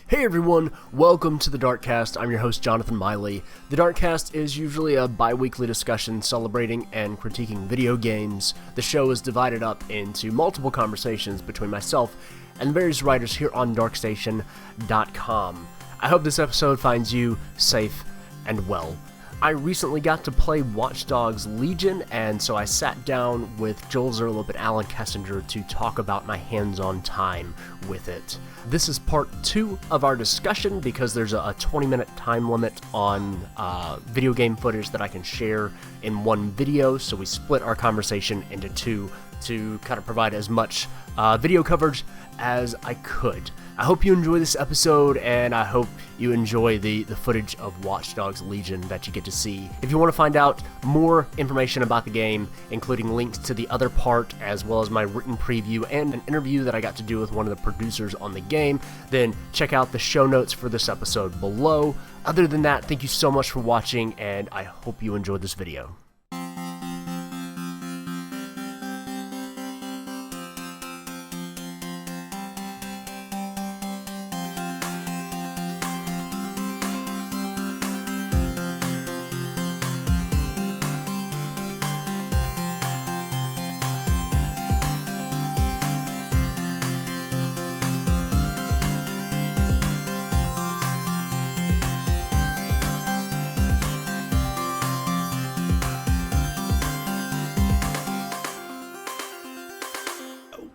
Hey everyone, welcome to the DarkCast. I'm your host, Jonathan Miley. The DarkCast is usually a bi-weekly discussion celebrating and critiquing video games. The show is divided up into multiple conversations between myself and various writers here on DarkStation.com. I hope this episode finds you safe and well. I recently got to play Watch Dogs Legion, and so I sat down with Joel Zerlip and Alan Kessinger to talk about my hands-on time with it. This is part 2 of our discussion because there's a 20-minute time limit on video game footage that I can share in one video, so we split our conversation into 2 to kind of provide as much video coverage as I could. I hope you enjoy this episode, and I hope you enjoy the footage of Watch Dogs Legion that you get to see. If you want to find out more information about the game, including links to the other part, as well as my written preview and an interview that I got to do with one of the producers on the game, then check out the show notes for this episode below. Other than that, thank you so much for watching, and I hope you enjoyed this video.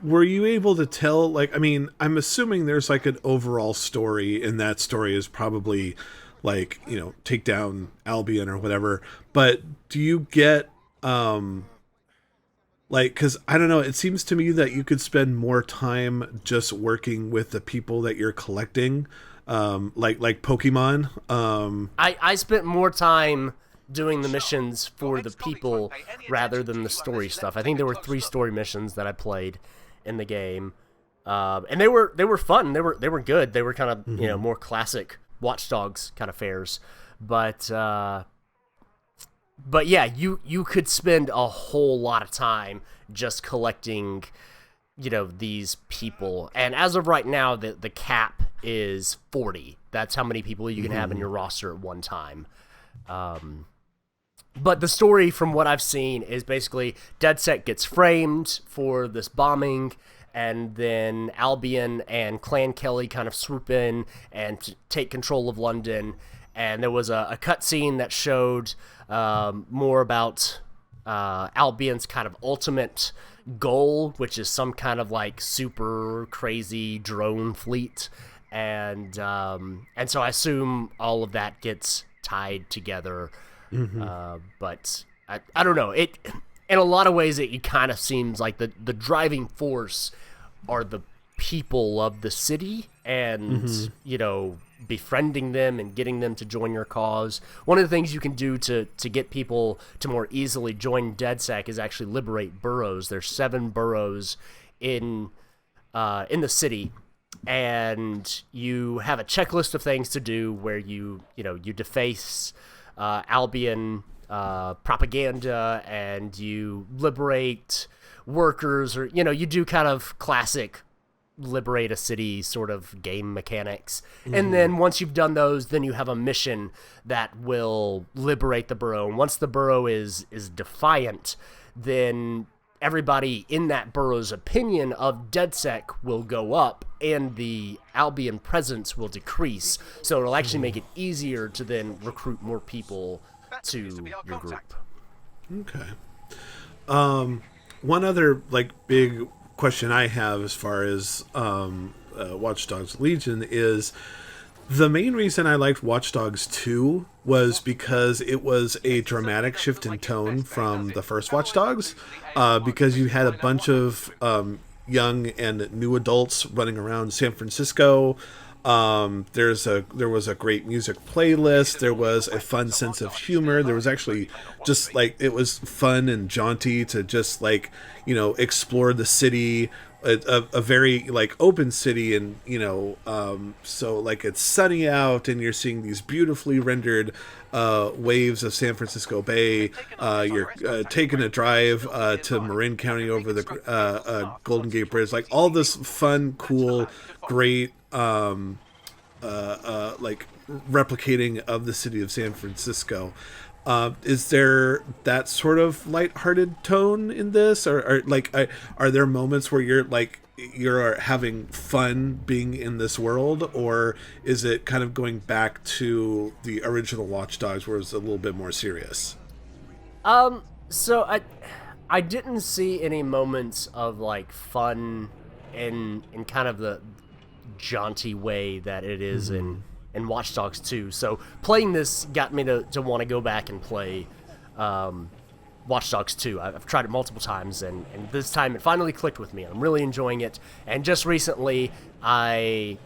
Were you able to tell, I'm assuming there's like an overall story, and that story is probably take down Albion or whatever, but do you get, because I don't know, it seems to me that you could spend more time just working with the people that you're collecting, like Pokemon. I spent more time doing the missions for the people rather than the story stuff. I think there were 3 story missions that I played in the game, and they were fun. They were good. They were kind of more classic Watch Dogs kind of fares, but yeah, you could spend a whole lot of time just collecting these people. And as of right now, the cap is 40. That's how many people you can have in your roster at one time. But the story, from what I've seen, is basically DedSec gets framed for this bombing, and then Albion and Clan Kelly kind of swoop in and take control of London. And there was a cutscene that showed more about Albion's kind of ultimate goal, which is some kind of like super crazy drone fleet. And so I assume all of that gets tied together. But I don't know. It, in a lot of ways, it kind of seems like the driving force are the people of the city, and befriending them and getting them to join your cause. One of the things you can do to get people to more easily join DedSec is actually liberate boroughs. There's 7 boroughs in the city, and you have a checklist of things to do where you deface Albion propaganda, and you liberate workers, or you do kind of classic liberate a city sort of game mechanics. And then once you've done those, then you have a mission that will liberate the borough. And once the borough is defiant, then everybody in that borough's opinion of DedSec will go up, and the Albion presence will decrease. So it'll actually make it easier to then recruit more people to your group. Okay. One other big question I have as far as Watch Dogs Legion is, the main reason I liked Watch Dogs 2 was because it was a dramatic shift in tone from the first Watch Dogs, because you had a bunch of young and new adults running around San Francisco. There was a great music playlist. There was a fun sense of humor. There was actually just it was fun and jaunty to just explore the city, a very open city, and so it's sunny out, and you're seeing these beautifully rendered waves of San Francisco Bay. You're taking a drive to Marin County over the Golden Gate Bridge. All this fun, cool, great like replicating of the city of San Francisco. Is there that sort of lighthearted tone in this, or like, are there moments where you're having fun being in this world, or is it kind of going back to the original Watch Dogs where it's a little bit more serious? So I didn't see any moments of like fun in kind of the jaunty way that it is in Watch Dogs 2. So playing this got me to want to go back and play Watch Dogs 2. I've tried it multiple times, and this time it finally clicked with me. I'm really enjoying it. And just recently, I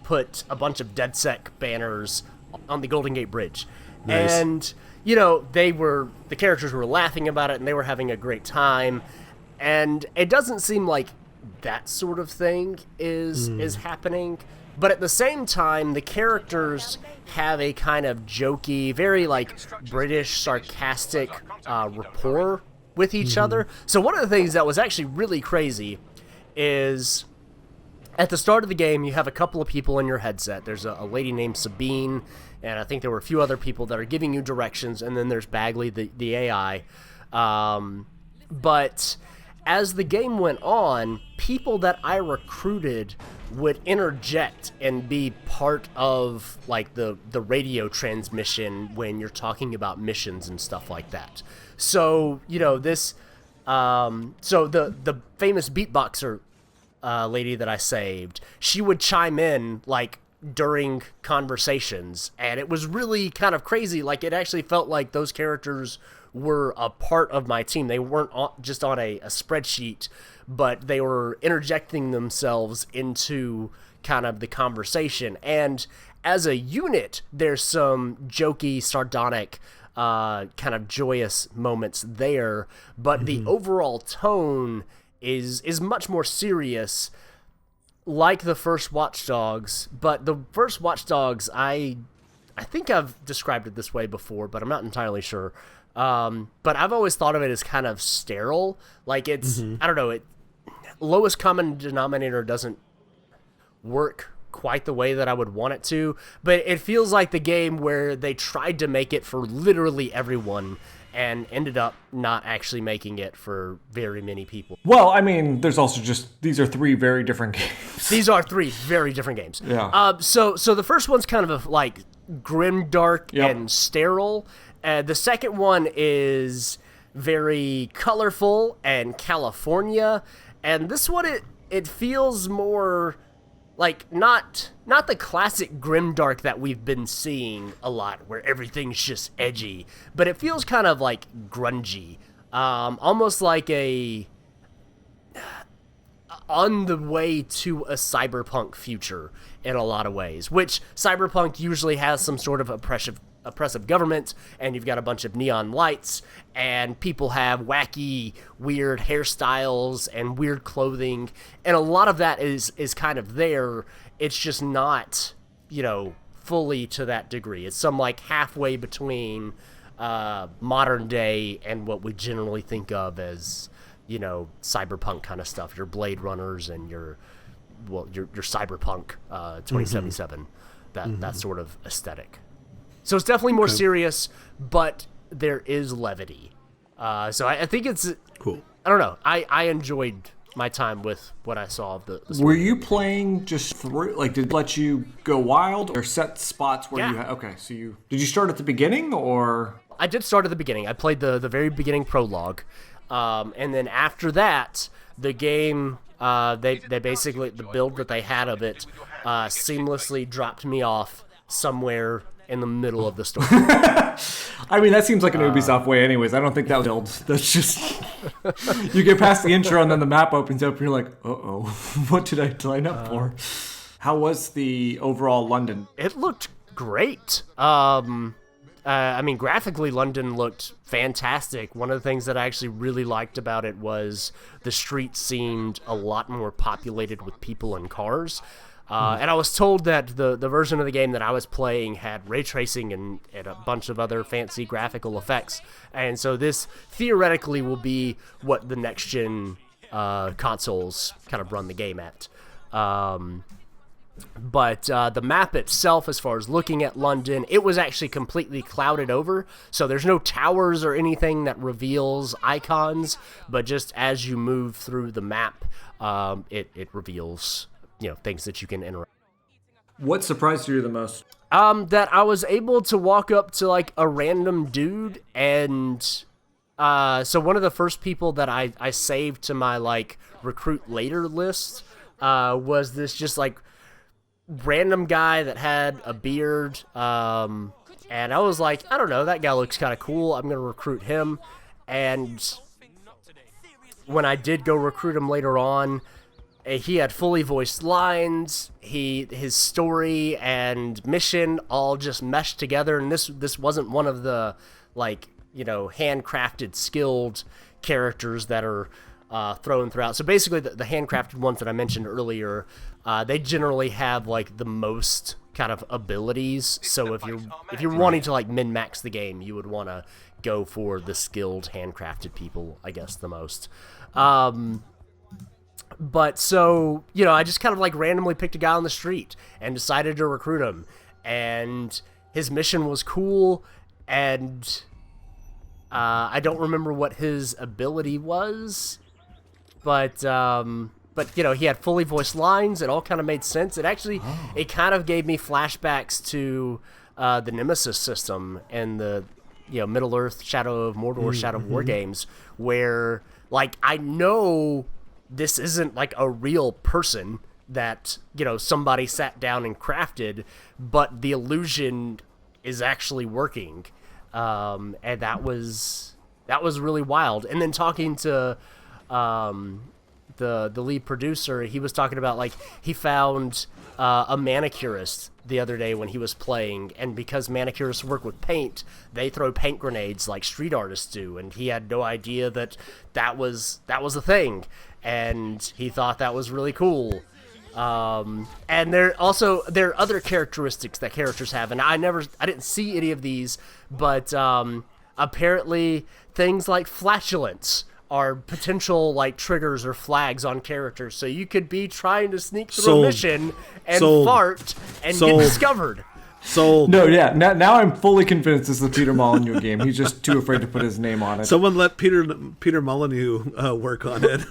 put a bunch of DedSec banners on the Golden Gate Bridge. Nice. And, you know, the characters were laughing about it, and they were having a great time. And it doesn't seem like that sort of thing is happening. But at the same time, the characters have a kind of jokey, very like British sarcastic rapport with each other. So one of the things that was actually really crazy is at the start of the game, you have a couple of people in your headset. There's a lady named Sabine, and I think there were a few other people that are giving you directions, and then there's Bagley, the AI. But as the game went on, people that I recruited would interject and be part of like the radio transmission when you're talking about missions and stuff like that. So, you know, this so the famous beatboxer lady that I saved, she would chime in like during conversations, and it was really kind of crazy. Like, it actually felt like those characters were a part of my team. They weren't just on a spreadsheet, but they were interjecting themselves into kind of the conversation. And as a unit, there's some jokey, sardonic, kind of joyous moments there, but the overall tone is much more serious, like the first Watch Dogs. But the first Watch Dogs, I think I've described it this way before, but I'm not entirely sure. But I've always thought of it as kind of sterile. Like, it's, I don't know, lowest common denominator doesn't work quite the way that I would want it to, but it feels like the game where they tried to make it for literally everyone and ended up not actually making it for very many people. Well, I mean, there's also just, these are three very different games. These are three very different games. Yeah. So the first one's kind of like grim, dark, and sterile. The second one is very colorful and California, and this one it feels more like not the classic grimdark that we've been seeing a lot, where everything's just edgy, but it feels kind of like grungy, almost like on the way to a cyberpunk future in a lot of ways, which cyberpunk usually has some sort of oppressive government, and you've got a bunch of neon lights, and people have wacky, weird hairstyles and weird clothing, and a lot of that is kind of there. It's just not, you know, fully to that degree. It's some like halfway between modern day and what we generally think of as, you know, cyberpunk kind of stuff. Your Blade Runners and your cyberpunk 2077, that sort of aesthetic. So it's definitely more serious, but there is levity. So I think it's cool. I don't know. I enjoyed my time with what I saw of the story. Were you playing just through, like, did it let you go wild or set spots where you had, okay, so did you start at the beginning, or? I did start at the beginning. I played the very beginning prologue. And then after that, the game, they basically, the build that they had of it, seamlessly dropped me off somewhere in the middle of the story. I mean, that seems like an Ubisoft way anyways. I don't think that was build. That's just, you get past the intro and then the map opens up and you're like, uh-oh, what did I sign up for? How was the overall London? It looked great. I mean, graphically, London looked fantastic. One of the things that I actually really liked about it was the streets seemed a lot more populated with people and cars. And I was told that the version of the game that I was playing had ray tracing and a bunch of other fancy graphical effects. And so this theoretically will be what the next-gen consoles kind of run the game at. But the map itself, as far as looking at London, it was actually completely clouded over. So there's no towers or anything that reveals icons, but just as you move through the map, it reveals, things that you can interact. What surprised you the most? That I was able to walk up to like a random dude, and so one of the first people that I saved to my like recruit later list was this just like random guy that had a beard, and I was like, I don't know, that guy looks kind of cool, I'm gonna recruit him. And when I did go recruit him later on, he had fully voiced lines, his story and mission all just meshed together, and this wasn't one of the like, handcrafted skilled characters that are thrown throughout. So basically the handcrafted ones that I mentioned earlier, they generally have like the most kind of abilities. So if you're wanting to like min-max the game, you would want to go for the skilled handcrafted people, I guess, the most. But so, I just kind of like randomly picked a guy on the street and decided to recruit him, and his mission was cool, and I don't remember what his ability was, but he had fully voiced lines. It all kind of made sense. It kind of gave me flashbacks to the Nemesis system and the Middle Earth, Shadow of Mordor, Shadow of War games, where like I know this isn't like a real person that somebody sat down and crafted, but the illusion is actually working, and that was really wild. And then talking to the lead producer, he was talking about like he found a manicurist the other day when he was playing, and because manicurists work with paint, they throw paint grenades like street artists do, and he had no idea that was a thing, and he thought that was really cool. And there are other characteristics that characters have, and I didn't see any of these, but apparently things like flatulence are potential like triggers or flags on characters, so you could be trying to sneak through a mission and fart and get discovered. No, yeah. Now I'm fully convinced this is a Peter Molyneux game. He's just too afraid to put his name on it. Someone let Peter Molyneux work on it.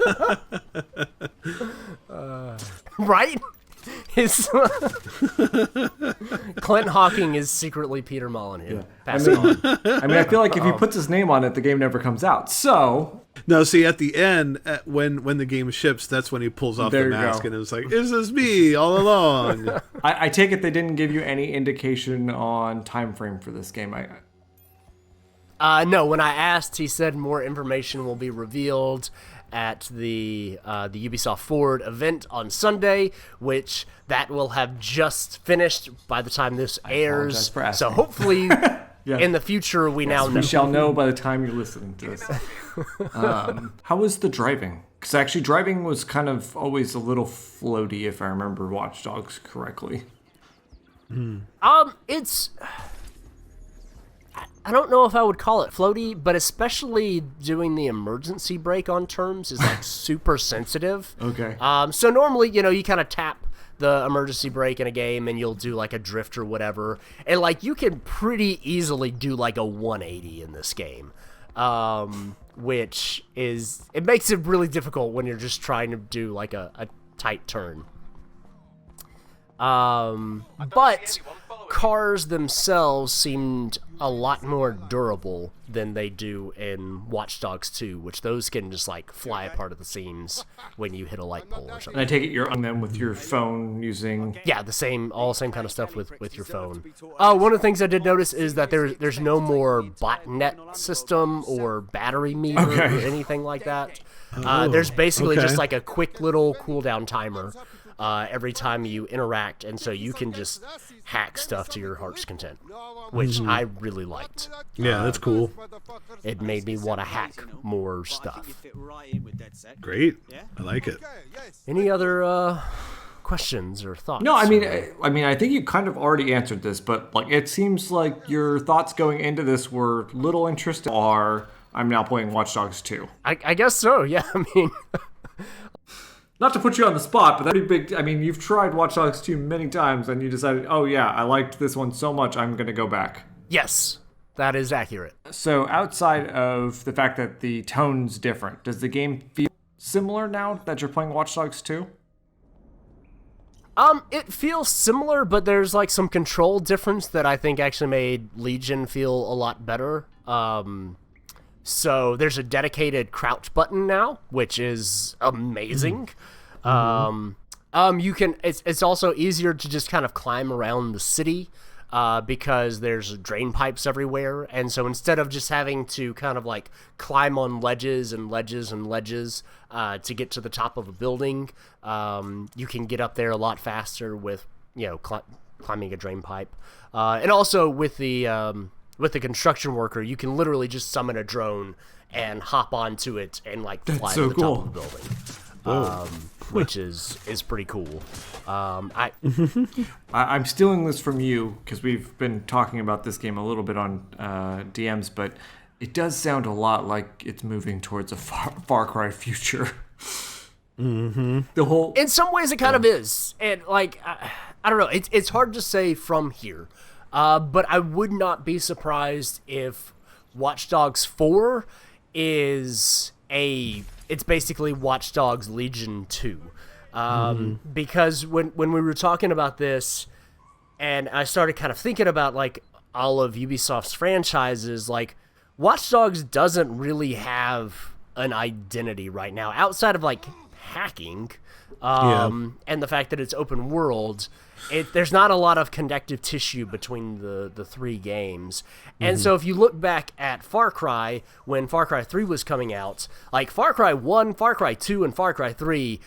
Right? His Clint Hawking is secretly Peter Molyneux. Yeah. Passing on. I feel like if he puts his name on it, the game never comes out. So no, see, at the end, when the game ships, that's when he pulls off the mask and it's like, "Is this me all along?" I take it they didn't give you any indication on time frame for this game. No, when I asked, he said more information will be revealed at the Ubisoft Forward event on Sunday, which that will have just finished by the time this airs. So hopefully in the future we now know. We shall know by the time you're listening to this. How was the driving? Because actually driving was kind of always a little floaty, if I remember Watch Dogs correctly. It's... I don't know if I would call it floaty, but especially doing the emergency brake on turns is like super sensitive. Okay. So normally, you kind of tap the emergency brake in a game and you'll do like a drift or whatever. And like you can pretty easily do like a 180 in this game. Which it makes it really difficult when you're just trying to do like a tight turn. But cars themselves seemed a lot more durable than they do in Watch Dogs 2, which those can just like fly apart at the seams when you hit a light pole or something. And I take it you're on them with your phone using... Yeah, the same kind of stuff with your phone. One of the things I did notice is that there's no more botnet system or battery meter or anything like that. There's basically just like a quick little cooldown timer every time you interact, and so you can just hack stuff to your heart's content, which I really liked. Yeah, that's cool. It made me want to hack more stuff. Great, I like it. Any other questions or thoughts? No, I mean, I think you kind of already answered this, but like it seems like your thoughts going into this were little interested. Or I'm now playing Watch Dogs 2. I guess so. Yeah, I mean. Not to put you on the spot, but that's pretty big. I mean, you've tried Watch Dogs 2 many times, and you decided, oh yeah, I liked this one so much, I'm going to go back. Yes, that is accurate. So outside of the fact that the tone's different, does the game feel similar now that you're playing Watch Dogs 2? It feels similar, but there's like some control difference that I think actually made Legion feel a lot better. So there's a dedicated crouch button now, which is amazing. You can. It's also easier to just kind of climb around the city. Because there's drain pipes everywhere, and so instead of just having to kind of like climb on ledges and ledges and ledges to get to the top of a building, you can get up there a lot faster with climbing a drain pipe, and also with the construction worker, you can literally just summon a drone and hop onto it and like fly to the top of the building. Which is pretty cool. I'm stealing this from you because we've been talking about this game a little bit on DMs, but it does sound a lot like it's moving towards a Far Cry future. The whole, in some ways, it kind of is, and like I don't know, it's hard to say from here, but I would not be surprised if Watch Dogs 4 is it's basically Watch Dogs Legion 2. Because when we were talking about this, and I started kind of thinking about like all of Ubisoft's franchises, like Watch Dogs doesn't really have an identity right now outside of like hacking, and the fact that it's open world. There's not a lot of connective tissue between the three games. And so if you look back at Far Cry, when Far Cry 3 was coming out, like Far Cry 1, Far Cry 2, and Far Cry 3,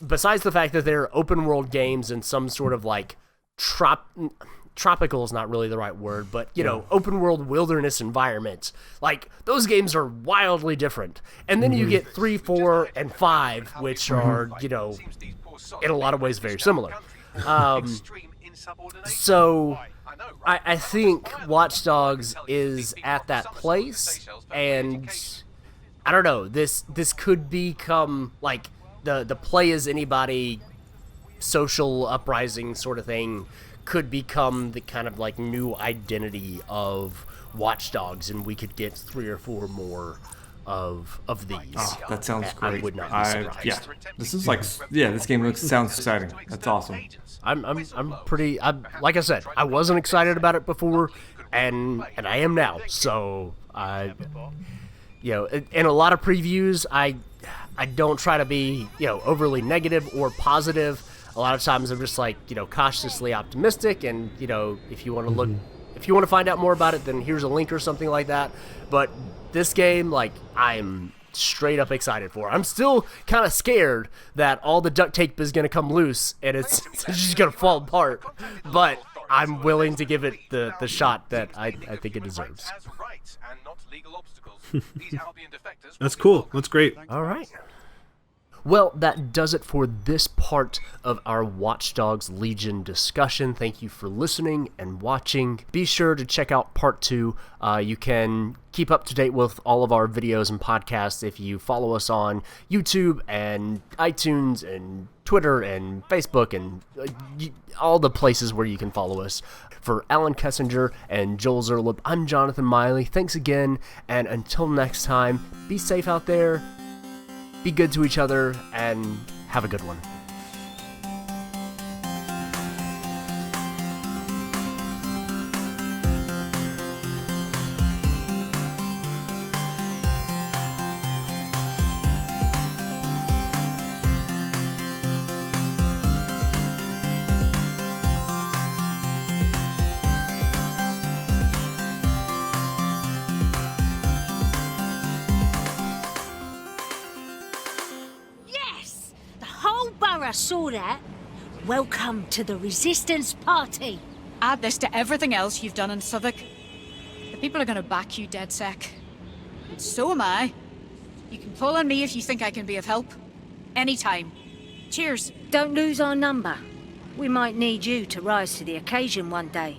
besides the fact that they're open world games in some sort of like tropical is not really the right word, but open world wilderness environment, like those games are wildly different. And then you get 3, 4, and 5, which are, in a lot of ways very similar. So I think Watch Dogs is at that place, and I don't know, this could become like the play as anybody social uprising sort of thing could become the kind of like new identity of Watch Dogs, and we could get 3 or 4 more of these. Oh, that sounds great. I would not be surprised. Yeah, this is like, this game sounds exciting. That's awesome. I'm pretty. Like I said, I wasn't excited about it before, and I am now. So in a lot of previews, I don't try to be overly negative or positive. A lot of times I'm just like cautiously optimistic, and if you want to look, if you want to find out more about it, then here's a link or something like that. But this game, like, I'm straight up excited for. I'm still kind of scared that all the duct tape is going to come loose and it's just going to fall apart. But I'm willing to give it the shot that I think it deserves. That's cool. That's great. All right. Well, that does it for this part of our Watch Dogs Legion discussion. Thank you for listening and watching. Be sure to check out part 2. You can keep up to date with all of our videos and podcasts if you follow us on YouTube and iTunes and Twitter and Facebook and all the places where you can follow us. For Alan Kessinger and Joel Zerlip, I'm Jonathan Miley. Thanks again, and until next time, be safe out there. Be good to each other, and have a good one. I saw that. Welcome to the Resistance Party. Add this to everything else you've done in Southwark. The people are going to back you, DedSec. And so am I. You can pull on me if you think I can be of help. Anytime. Cheers. Don't lose our number. We might need you to rise to the occasion one day.